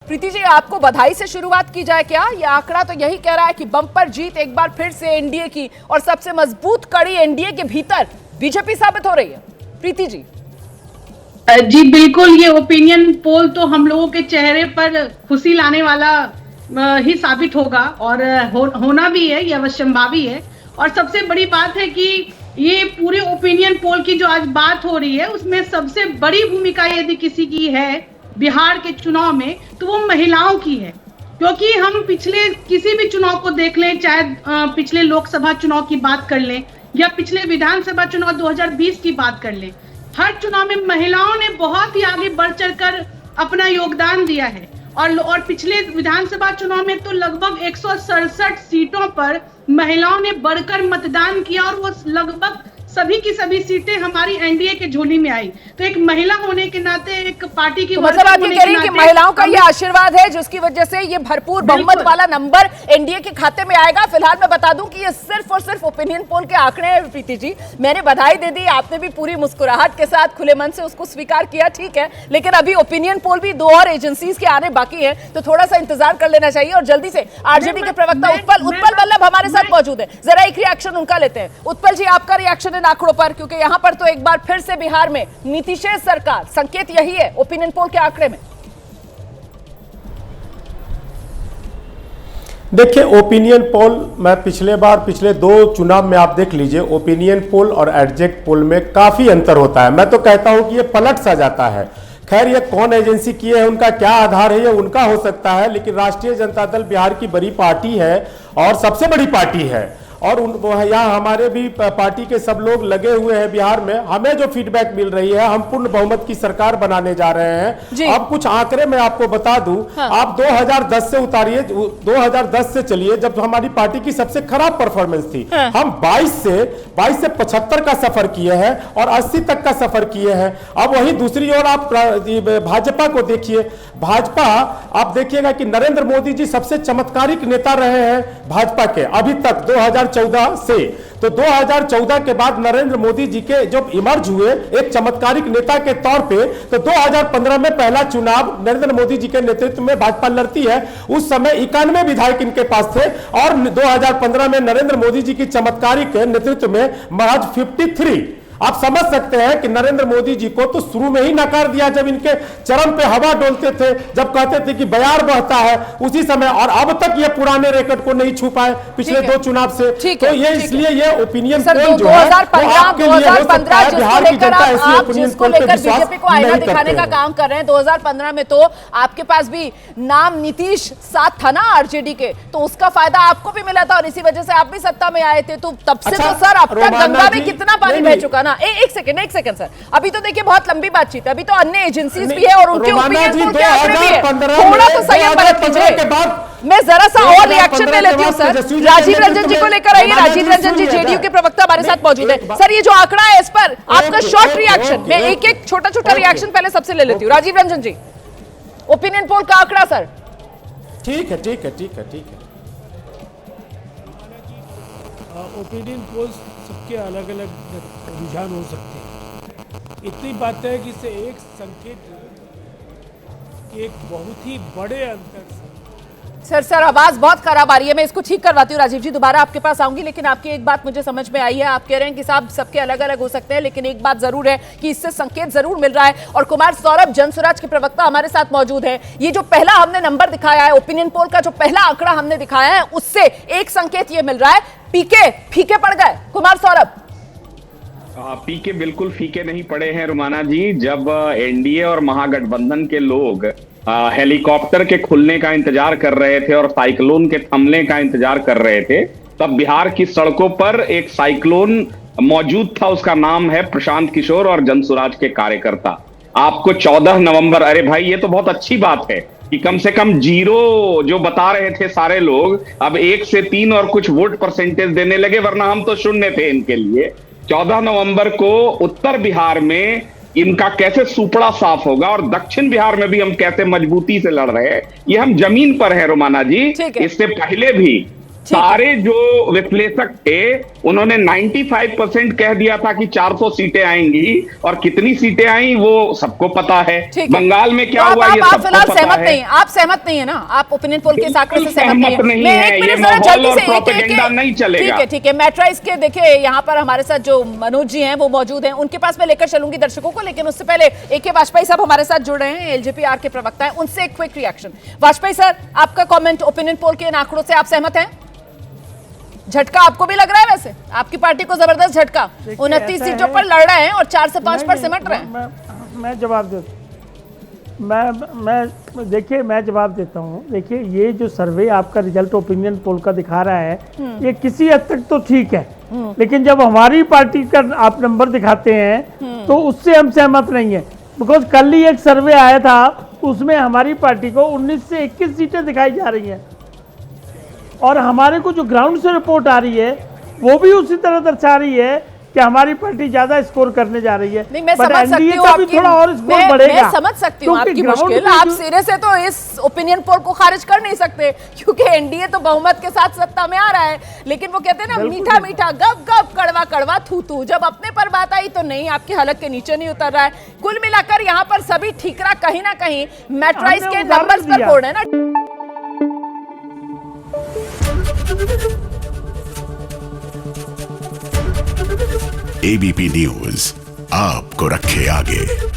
प्रीति जी, आपको बधाई से शुरुआत की जाए क्या? ये आंकड़ा तो यही कह रहा है कि बम्पर जीत एक बार फिर से एनडीए की, और सबसे मजबूत कड़ी एनडीए के भीतर बीजेपी साबित हो रही है। प्रीति जी। जी बिल्कुल, ये ओपिनियन पोल तो हम लोगों के चेहरे पर खुशी लाने वाला ही साबित होगा, और होना भी है, ये अवश्यंभावी है। और सबसे बड़ी बात है कि ये पूरे ओपिनियन पोल की जो आज बात हो रही है, उसमें सबसे बड़ी भूमिका यदि किसी की है बिहार के चुनाव में, तो वो महिलाओं की है। क्योंकि हम पिछले किसी भी चुनाव को देख लें, चाहे पिछले लोकसभा चुनाव की बात कर लें या पिछले विधानसभा चुनाव 2020 की बात कर लें, हर चुनाव में महिलाओं ने बहुत ही आगे बढ़ चढ़कर अपना योगदान दिया है। और पिछले विधानसभा चुनाव में तो लगभग 167 सीटों पर महिलाओं ने बढ़कर मतदान किया, और वो लगभग सभी की सभी सीटें हमारी एनडीए के झोली में आई। तो एक महिला होने के नाते, एक पार्टी की मतलब आप ये कह रही हैं कि महिलाओं का ये आशीर्वाद है जिसकी वजह से ये भरपूर बहुमत वाला नंबर एनडीए के खाते में आएगा। फिलहाल मैं बता दूं कि ये सिर्फ और सिर्फ ओपिनियन पोल के आंकड़े हैं। प्रीति जी, मैंने बधाई दे दी, आपने भी पूरी मुस्कुराहट के साथ खुले मन से उसको स्वीकार किया, ठीक है, लेकिन अभी ओपिनियन पोल भी 2 और एजेंसीज के आने बाकी है, तो थोड़ा सा इंतजार कर लेना चाहिए। और जल्दी से आरजेडी के प्रवक्ता उत्पल वल्लभ हमारे साथ मौजूद है, जरा एक रिएक्शन उनका लेते हैं। उत्पल जी, आपका रिएक्शन इन आंकड़ों पर, क्योंकि यहां पर तो एक बार फिर से बिहार में नीतीश सरकार, संकेत यही है ओपिनियन पोल के आंकड़े में। देखिए, ओपिनियन पोल मैं पिछले 2 चुनाव में आप देख लीजिए, ओपिनियन पोल और एग्जिट पोल में काफी अंतर होता है। मैं तो कहता हूं कि ये पलट सा जाता है। खैर, ये कौन एजेंसी की है, उनका क्या आधार है, ये उनका हो सकता है, लेकिन राष्ट्रीय जनता दल बिहार की बड़ी पार्टी है और सबसे बड़ी पार्टी है, और यहाँ हमारे भी पार्टी के सब लोग लगे हुए हैं बिहार में। हमें जो फीडबैक मिल रही है, हम पूर्ण बहुमत की सरकार बनाने जा रहे हैं। अब कुछ आंकड़े मैं आपको बता दूं। हाँ। आप 2010 से उतारिए, 2010 से चलिए, जब हमारी पार्टी की सबसे खराब परफॉर्मेंस थी। हाँ। हम 22 से 75 का सफर किए हैं और 80 तक का सफर किए हैं। अब वही दूसरी ओर आप भाजपा को देखिए। भाजपा, आप देखिएगा कि नरेंद्र मोदी जी सबसे चमत्कारिक नेता रहे हैं भाजपा के अभी तक 2014 से। तो 2014 के बाद नरेंद्र मोदी जी के जब इमर्ज हुए एक चमत्कारिक नेता के तौर पे, तो 2015 में पहला चुनाव नरेंद्र मोदी जी के नेतृत्व में भाजपा लड़ती है। उस समय 91 विधायक इनके पास थे, और 2015 में नरेंद्र मोदी जी की चमत्कारिक नेतृत्व में महज 53। आप समझ सकते हैं कि नरेंद्र मोदी जी को तो शुरू में ही नकार दिया, जब इनके चरम पे हवा डोलते थे, जब कहते थे कि बयार बहता है, उसी समय। और अब तक ये पुराने रिकॉर्ड को नहीं छू पाए पिछले 2 चुनाव से। तो ये इसलिए ये ओपिनियन पोल जो है, 2015 जिसको लेकर बीजेपी को आईना दिखाने का काम कर रहे हैं। 2015 में तो आपके पास भी नाम नीतीश साथ था ना आरजेडी के, तो उसका फायदा आपको भी मिला था, और इसी वजह से आप भी सत्ता में आए थे। तो तब से तो सर अब तक गंगा में कितना पानी बह चुका। एक सेकंड सर, अभी तो देखिए बहुत लंबी बातचीत है, अभी तो अन्य एजेंसीज भी है और उनके ओपिनियन पोल के आंकड़े भी है। थोड़ा तो संयम बरत कीजिए। मैं जरा सा और रिएक्शन ले लेती हूं सर। राजीव रंजन जी को लेकर आइए। राजीव रंजन जी जेडीयू के प्रवक्ता हमारे साथ मौजूद है। सर, ये जो आंकड़ा है, इस पर आपका शॉर्ट रिएक्शन। मैं एक छोटा रिएक्शन पहले सबसे ले लेती हूँ। राजीव रंजन जी, ओपिनियन पोल का आंकड़ा सर। ठीक है। ओपिनियन पोल्स सबके अलग अलग रुझान हो सकते हैं। इतनी बात है कि इससे एक संकेत एक बहुत ही बड़े अंतर से। सर आवाज बहुत खराब आ रही है, मैं इसको ठीक करवाती हूँ। राजीव जी, दोबारा आपके पास आऊंगी, लेकिन आपकी एक बात मुझे समझ में आई है। आप कह रहे हैं कि साहब सबके अलग अलग हो सकते हैं, लेकिन एक बात जरूर है कि इससे संकेत जरूर मिल रहा है। और कुमार सौरभ, जनसुराज के प्रवक्ता हमारे साथ मौजूद है। ये जो पहला हमने नंबर दिखाया है, ओपिनियन पोल का जो पहला आंकड़ा हमने दिखाया है, उससे एक संकेत ये मिल रहा है, पीके फीके पड़ गए। कुमार सौरभ। पीके बिल्कुल फीके नहीं पड़े हैं रुमाना जी। जब एनडीए और महागठबंधन के लोग हेलीकॉप्टर के खुलने का इंतजार कर रहे थे और साइक्लोन के थमने का इंतजार कर रहे थे, तब बिहार की सड़कों पर एक साइक्लोन मौजूद था। उसका नाम है प्रशांत किशोर और जनसुराज के कार्यकर्ता। आपको 14 नवंबर, अरे भाई ये तो बहुत अच्छी बात है कि कम से कम 0 जो बता रहे थे सारे लोग, अब 1 से 3 और कुछ वोट परसेंटेज देने लगे, वरना हम तो शून्य थे इनके लिए। 14 नवंबर को उत्तर बिहार में इनका कैसे सुपड़ा साफ होगा, और दक्षिण बिहार में भी हम कैसे मजबूती से लड़ रहे हैं, ये हम जमीन पर हैं रुमाना जी। इससे पहले भी सारे जो विश्लेषक थे उन्होंने 95% कह दिया था कि 400 सीटें आएंगी, और कितनी सीटें आई वो सबको पता है। बंगाल में क्या हुआ ये सबको फिलहाल पता सहमत है। नहीं, आप सहमत नहीं है ना, आप ओपिनियन पोल के इस आंकड़े से सहमत सहमत नहीं मैं है, एक ये मिनट जरा माहौल जल्दी और से प्रोपेगेंडा नहीं चलेगा। ठीक है मैट्राइज के देखिए यहाँ पर हमारे साथ जो मनोज जी हैं वो मौजूद हैं, उनके पास मैं लेकर चलूंगी दर्शकों को, लेकिन उससे पहले AK वाजपेयी साहब हमारे साथ जुड़ रहे हैं, LJPR के प्रवक्ता हैं, उनसे एक क्विक रिएक्शन। वाजपेयी सर, आपका कमेंट ओपिनियन पोल के इन आंकड़ों से आप सहमत हैं? झटका आपको भी लग रहा है? वैसे आपकी पार्टी को जबरदस्त झटका, 29 सीटों पर लड़ रहे हैं और 4 से 5 पर सिमट रहे हैं। मैं जवाब देता देखिए मैं जवाब देता हूँ। देखिए ये जो सर्वे आपका रिजल्ट ओपिनियन पोल का दिखा रहा है, ये किसी हद तक तो ठीक है, लेकिन जब हमारी पार्टी का आप नंबर दिखाते हैं तो उससे हम सहमत नहीं है। बिकॉज कल ही एक सर्वे आया था, उसमें हमारी पार्टी को 19 से 21 सीटें दिखाई जा रही हैं, और हमारे को जो ग्राउंड से रिपोर्ट आ रही है वो भी उसी तरह दर्शा रही है कि हमारी पार्टी ज्यादा स्कोर करने जा रही है। नहीं, मैं But समझ सकती NDA हूँ का भी आपकी, थोड़ा और स्कोर बढ़ेगा। मैं समझ सकती हूँ क्योंकि आपकी ground मुश्किल, पे आप जो- सिरे से तो इस ओपिनियन पोल को खारिज कर नहीं सकते, क्योंकि एनडीए तो बहुमत के साथ सत्ता में आ रहा है। लेकिन वो कहते हैं ना, मीठा मीठा गप गप कड़वा कड़वा थू थू, जब अपने पर बात आई तो नहीं, आपके हलक के नीचे नहीं उतर रहा है। कुल मिलाकर यहाँ पर सभी ठीकरा कहीं ना कहीं मैट्राइज के नंबर्स पर फोड़ है ना। ABP न्यूज आपको रखे आगे।